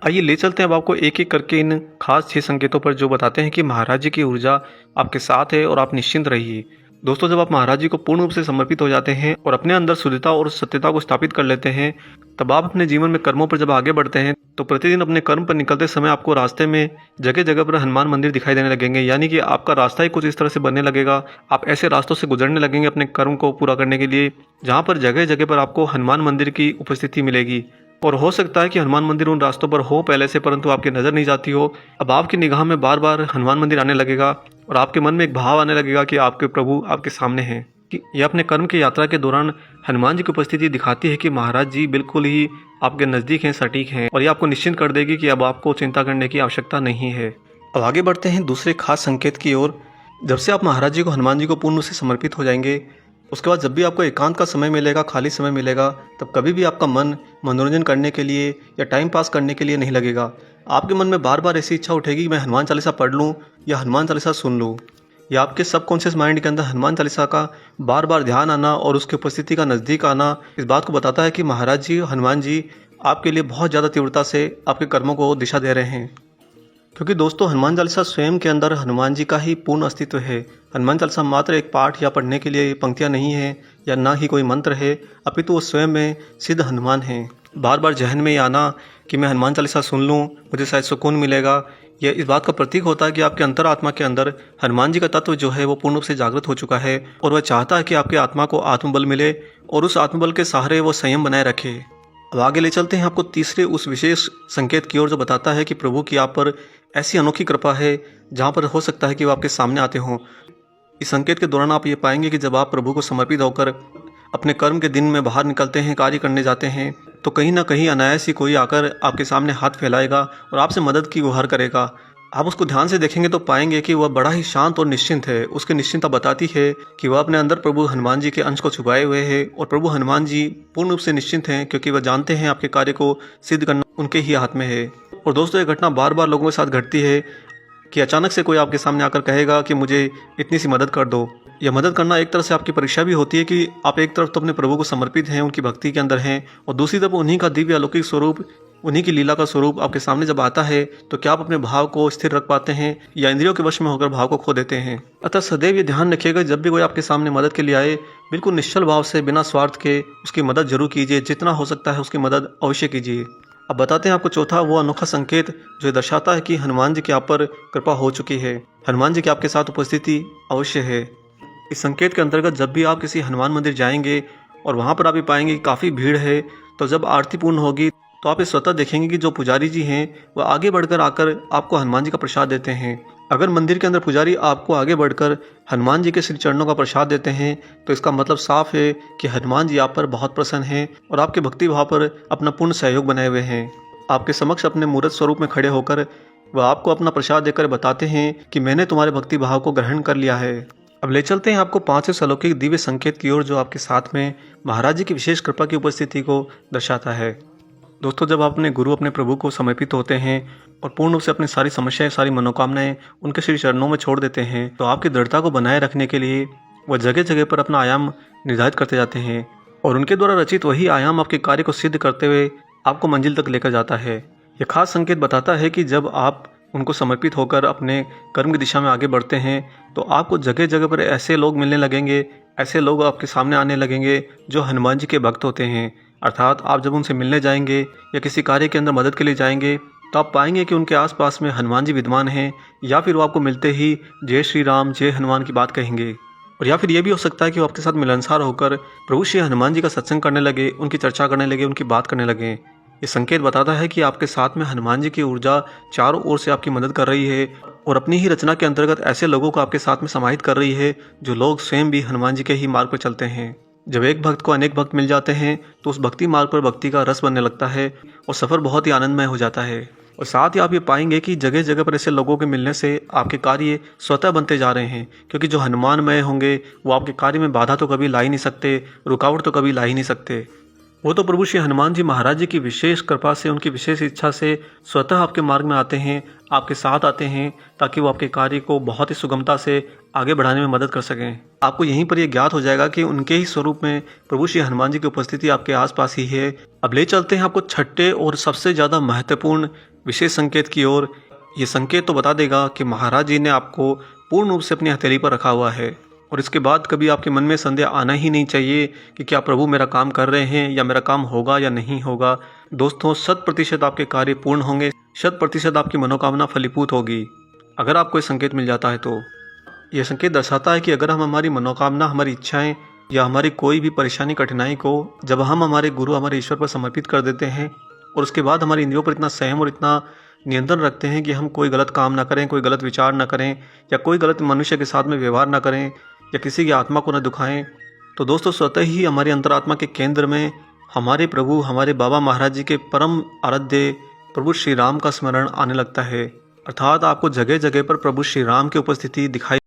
आइए ले चलते हैं अब आपको एक-एक करके इन खास 6 संकेतों पर जो बताते हैं कि महाराज जी की ऊर्जा आपके साथ है और आप निश्चिंत रहिए। दोस्तों, जब आप महाराज जी को पूर्ण रूप से समर्पित हो जाते हैं और अपने अंदर शुद्धता और सत्यता को स्थापित कर लेते हैं, तब आप अपने जीवन में कर्मों पर जब आगे बढ़ते हैं, तो प्रतिदिन अपने कर्म पर निकलते समय आपको रास्ते में जगह-जगह पर हनुमान मंदिर दिखाई देने लगेंगे। यानी कि आपका रास्ता ही कुछ इस तरह से बनने लगेगा, आप ऐसे रास्तों से गुजरने लगेंगे अपने कर्म को पूरा करने के लिए, जहाँ पर जगह-जगह पर आपको हनुमान मंदिर की उपस्थिति मिलेगी। और हो सकता है कि हनुमान मंदिर उन रास्तों पर हो पहले से, परंतु आपकी नज़र नहीं जाती हो। अब आपकी निगाह में बार बार हनुमान मंदिर आने लगेगा और आपके मन में एक भाव आने लगेगा कि आपके प्रभु आपके सामने हैं। कि यह अपने कर्म की यात्रा के दौरान हनुमान जी की उपस्थिति दिखाती है कि महाराज जी बिल्कुल ही आपके नज़दीक हैं, सटीक हैं, और ये आपको निश्चिंत कर देगी कि अब आपको चिंता करने की आवश्यकता नहीं है। अब आगे बढ़ते हैं दूसरे खास संकेत की ओर। जब से आप महाराज जी को, हनुमान जी को पूर्ण रूप से समर्पित हो जाएंगे, उसके बाद जब भी आपको एकांत का समय मिलेगा, खाली समय मिलेगा, तब कभी भी आपका मन मनोरंजन करने के लिए या टाइम पास करने के लिए नहीं लगेगा। आपके मन में बार बार ऐसी इच्छा उठेगी कि मैं हनुमान चालीसा पढ़ लूँ या हनुमान चालीसा सुन लूँ, या आपके सबकॉन्शियस माइंड के अंदर हनुमान चालीसा का बार बार ध्यान आना और उसकी उपस्थिति का नज़दीक आना इस बात को बताता है कि महाराज जी, हनुमान जी आपके लिए बहुत ज़्यादा तीव्रता से आपके कर्मों को दिशा दे रहे हैं। क्योंकि दोस्तों, हनुमान चालीसा स्वयं के अंदर हनुमान जी का ही पूर्ण अस्तित्व है। हनुमान चालीसा मात्र एक पाठ या पढ़ने के लिए पंक्तियाँ नहीं है, या ना ही कोई मंत्र है, अपितु वो स्वयं में सिद्ध हनुमान हैं। बार बार जहन में ये आना कि मैं हनुमान चालीसा सुन लूँ, मुझे शायद सुकून मिलेगा, यह इस बात का प्रतीक होता है कि आपके अंतरात्मा के अंदर हनुमान जी का तत्व जो है वो पूर्ण रूप से जागृत हो चुका है, और वह चाहता है कि आपकी आत्मा को आत्मबल मिले और उस आत्मबल के सहारे वो संयम बनाए रखे। अब आगे ले चलते हैं आपको तीसरे उस विशेष संकेत की ओर जो बताता है कि प्रभु की आप पर ऐसी अनोखी कृपा है जहाँ पर हो सकता है कि वो आपके सामने आते हों। इस संकेत के दौरान आप ये पाएंगे कि जब आप प्रभु को समर्पित होकर अपने कर्म के दिन में बाहर निकलते हैं, कार्य करने जाते हैं, तो कहीं ना कहीं अनायास ही कोई आकर आपके सामने हाथ फैलाएगा और आपसे मदद की गुहार करेगा। आप उसको ध्यान से देखेंगे तो पाएंगे कि वह बड़ा ही शांत और निश्चिंत है। उसकी निश्चिंतता बताती है कि वह अपने अंदर प्रभु हनुमान जी के अंश को छुपाए हुए है, और प्रभु हनुमान जी पूर्ण रूप से निश्चिंत हैं, क्योंकि वह जानते हैं आपके कार्य को सिद्ध करना उनके ही हाथ में है। और दोस्तों, ये घटना बार बार लोगों के साथ घटती है कि अचानक से कोई आपके सामने आकर कहेगा कि मुझे इतनी सी मदद कर दो। यह मदद करना एक तरह से आपकी परीक्षा भी होती है कि आप एक तरफ तो अपने प्रभु को समर्पित हैं, उनकी भक्ति के अंदर हैं, और दूसरी तरफ उन्हीं का दिव्य अलौकिक स्वरूप, उन्हीं की लीला का स्वरूप आपके सामने जब आता है, तो क्या आप अपने भाव को स्थिर रख पाते हैं या इंद्रियों के वश में होकर भाव को खो देते हैं। अतः सदैव ये ध्यान रखिएगा, जब भी कोई आपके सामने मदद के लिए आए, बिल्कुल निश्चल भाव से बिना स्वार्थ के उसकी मदद जरूर कीजिए। जितना हो सकता है उसकी मदद अवश्य कीजिए। अब बताते हैं आपको चौथा वो अनोखा संकेत जो दर्शाता है कि हनुमान जी की आप पर कृपा हो चुकी है, हनुमान जी की आपके साथ उपस्थिति अवश्य है। इस संकेत के अंतर्गत जब भी आप किसी हनुमान मंदिर जाएंगे और वहाँ पर आप ये पाएंगे कि काफ़ी भीड़ है, तो जब आरती पूर्ण होगी तो आप ये स्वतः देखेंगे कि जो पुजारी जी हैं वह आगे बढ़कर आकर आपको हनुमान जी का प्रसाद देते हैं। अगर मंदिर के अंदर पुजारी आपको आगे बढ़कर हनुमान जी के श्री चरणों का प्रसाद देते हैं, तो इसका मतलब साफ है कि हनुमान जी आप पर बहुत प्रसन्न हैं और आपके भक्ति भाव पर अपना पूर्ण सहयोग बनाए हुए हैं। आपके समक्ष अपने मूर्त स्वरूप में खड़े होकर वह आपको अपना प्रसाद देकर बताते हैं कि मैंने तुम्हारे भक्ति भाव को ग्रहण कर लिया है। अब ले चलते हैं आपको पांचवें अलौकिक दिव्य संकेत की ओर जो आपके साथ में महाराज जी की विशेष कृपा की उपस्थिति को दर्शाता है। दोस्तों, जब आप अपने गुरु, अपने प्रभु को समर्पित होते हैं और पूर्ण रूप से अपनी सारी समस्याएं, सारी मनोकामनाएं उनके श्री चरणों में छोड़ देते हैं, तो आपकी दृढ़ता को बनाए रखने के लिए वह जगह जगह पर अपना आयाम निर्धारित करते जाते हैं, और उनके द्वारा रचित वही आयाम आपके कार्य को सिद्ध करते हुए आपको मंजिल तक लेकर जाता है। यह खास संकेत बताता है कि जब आप उनको समर्पित होकर अपने कर्म की दिशा में आगे बढ़ते हैं, तो आपको जगह जगह पर ऐसे लोग मिलने लगेंगे, ऐसे लोग आपके सामने आने लगेंगे जो हनुमान जी के भक्त होते हैं। अर्थात आप जब उनसे मिलने जाएंगे या किसी कार्य के अंदर मदद के लिए जाएंगे, तो आप पाएंगे कि उनके आसपास में हनुमान जी विद्यमान हैं, या फिर वो आपको मिलते ही जय श्री राम, जय हनुमान की बात कहेंगे। और या फिर ये भी हो सकता है कि वो आपके साथ मिलनसार होकर प्रभु श्री हनुमान जी का सत्संग करने लगे, उनकी चर्चा करने लगे, उनकी बात करने लगे। ये संकेत बताता है कि आपके साथ में हनुमान जी की ऊर्जा चारों ओर से आपकी मदद कर रही है, और अपनी ही रचना के अंतर्गत ऐसे लोगों को आपके साथ में समाहित कर रही है जो लोग स्वयं भी हनुमान जी के ही मार्ग पर चलते हैं। जब एक भक्त को अनेक भक्त मिल जाते हैं, तो उस भक्ति मार्ग पर भक्ति का रस बनने लगता है और सफ़र बहुत ही आनंदमय हो जाता है। और साथ ही आप ये पाएंगे कि जगह जगह पर ऐसे लोगों के मिलने से आपके कार्य स्वतः बनते जा रहे हैं, क्योंकि जो हनुमानमय होंगे वो आपके कार्य में बाधा तो कभी ला ही नहीं सकते, रुकावट तो कभी ला ही नहीं सकते। वो तो प्रभु श्री हनुमान जी महाराज जी की विशेष कृपा से, उनकी विशेष इच्छा से स्वतः आपके मार्ग में आते हैं, आपके साथ आते हैं, ताकि वो आपके कार्य को बहुत ही सुगमता से आगे बढ़ाने में मदद कर सकें। आपको यहीं पर यह ज्ञात हो जाएगा कि उनके ही स्वरूप में प्रभु श्री हनुमान जी की उपस्थिति आपके आसपास ही है। अब ले चलते हैं आपको छठे और सबसे ज़्यादा महत्वपूर्ण विशेष संकेत की ओर। ये संकेत तो बता देगा कि महाराज जी ने आपको पूर्ण रूप से अपनी हथेली पर रखा हुआ है, और इसके बाद कभी आपके मन में संदेह आना ही नहीं चाहिए कि क्या प्रभु मेरा काम कर रहे हैं या मेरा काम होगा या नहीं होगा। दोस्तों, 100% आपके कार्य पूर्ण होंगे, 100% आपकी मनोकामना फलीभूत होगी अगर आपको ये संकेत मिल जाता है तो। यह संकेत दर्शाता है कि अगर हम हमारी मनोकामना, हमारी इच्छाएं या हमारी कोई भी परेशानी, कठिनाई को जब हम हमारे गुरु, हमारे ईश्वर पर समर्पित कर देते हैं और उसके बाद हमारी इंद्रियों पर इतना संयम और इतना नियंत्रण रखते हैं कि हम कोई गलत काम ना करें, कोई गलत विचार ना करें, या कोई गलत मनुष्य के साथ में व्यवहार ना करें, या किसी की आत्मा को न दुखाएं, तो दोस्तों स्वतः ही हमारी अंतरात्मा के केंद्र में हमारे प्रभु, हमारे बाबा महाराज जी के परम आराध्य प्रभु श्री राम का स्मरण आने लगता है। अर्थात आपको जगह जगह पर प्रभु श्री राम की उपस्थिति दिखाई